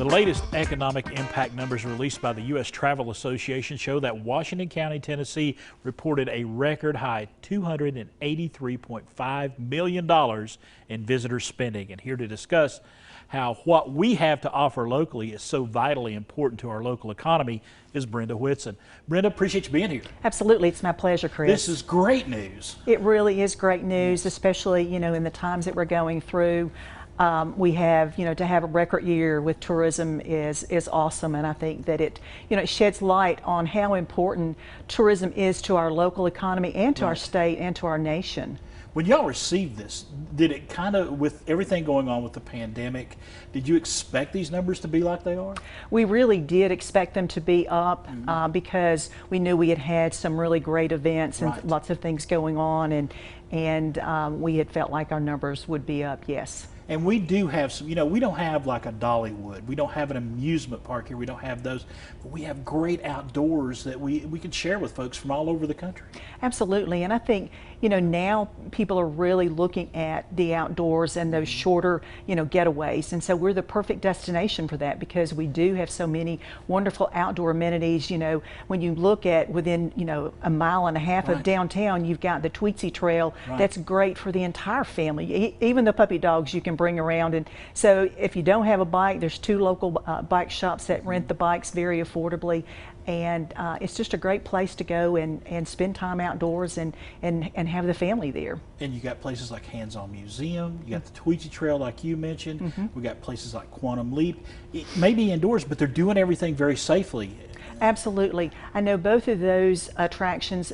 The latest economic impact numbers released by the U.S. Travel Association show that Washington County, Tennessee reported a record high $283.5 million in visitor spending. And here to discuss how what we have to offer locally is so vitally important to our local economy is Brenda Whitson. Brenda, appreciate you being here. Absolutely, it's my pleasure, Chris. This is great news. It really is great news, especially, in the times that we're going through. We have, to have a record year with tourism is awesome, and I think that it sheds light on how important tourism is to our local economy and to our state and to our nation. When y'all received this, did it kind of, with everything going on with the pandemic, did you expect these numbers to be like they are? We really did expect them to be up because we knew we had had some really great events and lots of things going on, and we had felt like our numbers would be up, yes. And we do have some, we don't have like a Dollywood. We don't have an amusement park here. We don't have those. But we have great outdoors that we can share with folks from all over the country. Absolutely. And I think, now people are really looking at the outdoors and those shorter, getaways. And so we're the perfect destination for that because we do have so many wonderful outdoor amenities. When you look at within, a mile and a half of downtown, you've got the Tweetsie Trail. That's great for the entire family. Even the puppy dogs you can bring around. And so if you don't have a bike, there's 2 local bike shops that rent the bikes very affordably. And it's just a great place to go and spend time outdoors and have the family there. And you got places like Hands-On Museum, you got the Tweetsie Trail like you mentioned, we got places like Quantum Leap. It may be indoors, but they're doing everything very safely. Absolutely. I know both of those attractions,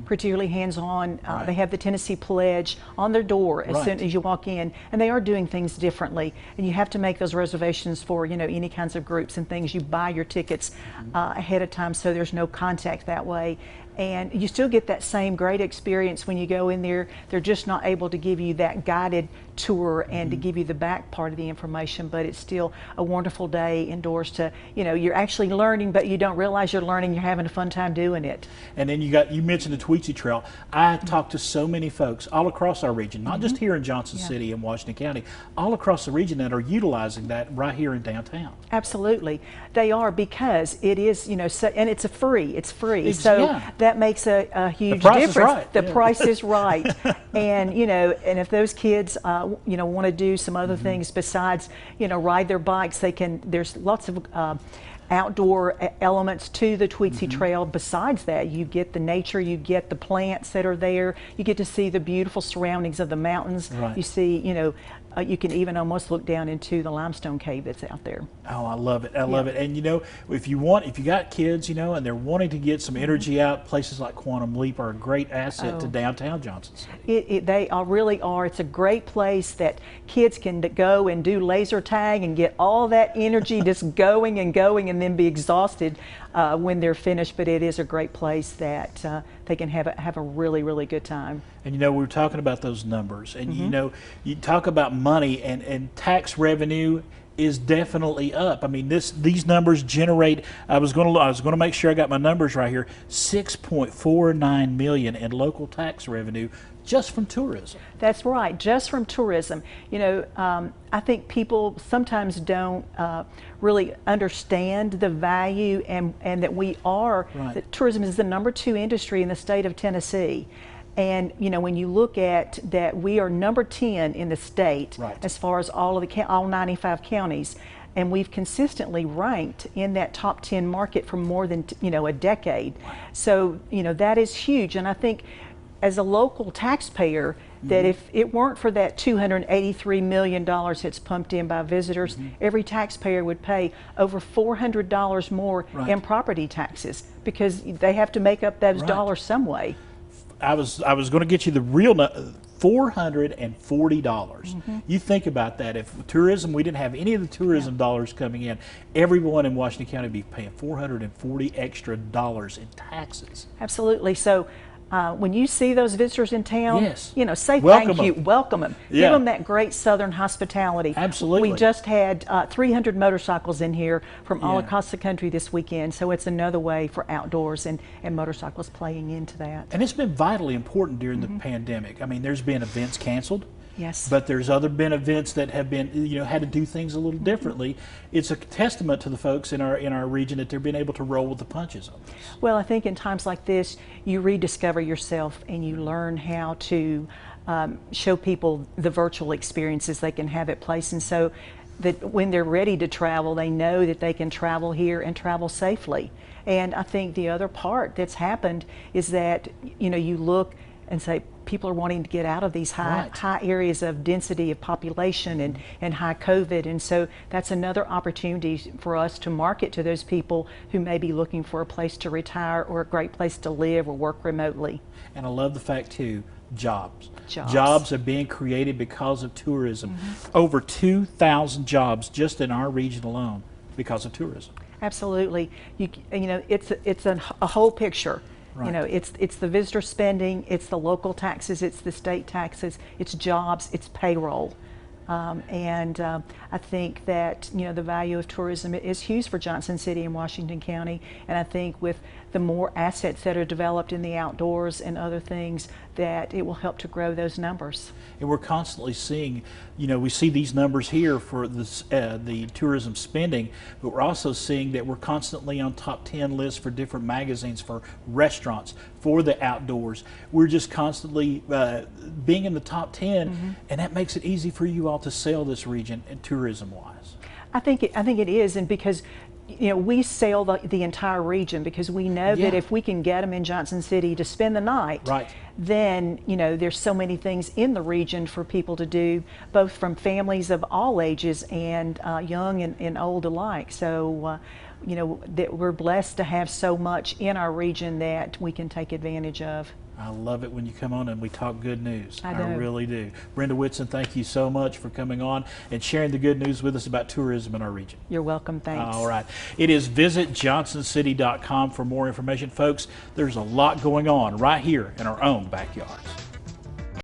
particularly Hands-On, they have the Tennessee Pledge on their door as soon as you walk in, and they are doing things differently. And you have to make those reservations for, any kinds of groups and things. You buy your tickets ahead of time so there's no contact that way. And you still get that same great experience when you go in there. They're just not able to give you that guided tour and to give you the back part of the information, but it's still a wonderful day indoors to, you're actually learning, but you don't realize you're learning. You're having a fun time doing it. And then you mentioned the Tweetsie Trail. I talked to so many folks all across our region, not just here in Johnson City and Washington County, all across the region that are utilizing that right here in downtown. Absolutely. They are, because it is, and it's free. So that makes a huge difference. The price is right. And, and if those kids, want to do some other things besides, ride their bikes, there's lots of outdoor elements to the Tweetsie Trail. Besides that, you get the nature, you get the plants that are there, you get to see the beautiful surroundings of the mountains. You see, you can even almost look down into the limestone cave that's out there. Oh, I love it. I love it. And if you got kids, and they're wanting to get some energy out, places like Quantum Leap are a great asset to downtown Johnson City. They really are. It's a great place that kids can go and do laser tag and get all that energy just going and then be exhausted when they're finished. But it is a great place that they can have a really, really good time. And we were talking about those numbers, and you talk about money, and tax revenue is definitely up. I mean, these numbers generate. I was going to make sure I got my numbers right here. $6.49 million in local tax revenue just from tourism. That's right, just from tourism. I think people sometimes don't really understand the value and that that tourism is the '2 industry in the state of Tennessee. And when you look at that, we are number 10 in the state as far as all 95 counties, and we've consistently ranked in that top 10 market for more than a decade. So that is huge, and I think as a local taxpayer, that if it weren't for that $283 million that's pumped in by visitors, every taxpayer would pay over $400 more in property taxes because they have to make up those dollars some way. I was going to get you the real $440. You think about that. If tourism, we didn't have any of the tourism dollars coming in, everyone in Washington County would be paying $440 extra dollars in taxes. Absolutely. So when you see those visitors in town, say welcome thank you, them. Welcome them, give them that great Southern hospitality. Absolutely. We just had 300 motorcycles in here from all across the country this weekend, so it's another way for outdoors and motorcycles playing into that. And it's been vitally important during the pandemic. I mean, there's been events canceled. Yes. But there's other been events that have been, had to do things a little differently. It's a testament to the folks in our region that they're being able to roll with the punches on this. Well, I think in times like this, you rediscover yourself and you learn how to show people the virtual experiences they can have at place, and so that when they're ready to travel, they know that they can travel here and travel safely. And I think the other part that's happened is that, you look and say people are wanting to get out of these high areas of density of population and high COVID, and so that's another opportunity for us to market to those people who may be looking for a place to retire or a great place to live or work remotely. And I love the fact too, jobs. Jobs. Jobs are being created because of tourism. Over 2,000 jobs just in our region alone because of tourism. Absolutely. It's a whole picture. Right. It's the visitor spending, it's the local taxes, it's the state taxes, it's jobs, it's payroll. I think that the value of tourism is huge for Johnson City and Washington County, and I think with the more assets that are developed in the outdoors and other things, that it will help to grow those numbers. And we're constantly seeing, we see these numbers here for the tourism spending, but we're also seeing that we're constantly on top 10 lists for different magazines, for restaurants, for the outdoors. We're just constantly being in the top 10, and that makes it easy for you all to sell this region and tourism-wise. I think it is, and because we sell the entire region because we know that if we can get them in Johnson City to spend the night, then there's so many things in the region for people to do, both from families of all ages and young and old alike. So that we're blessed to have so much in our region that we can take advantage of. I love it when you come on and we talk good news. I really do. Brenda Whitson, thank you so much for coming on and sharing the good news with us about tourism in our region. You're welcome. Thanks. All right. It is visitjohnsoncity.com for more information. Folks, there's a lot going on right here in our own backyards.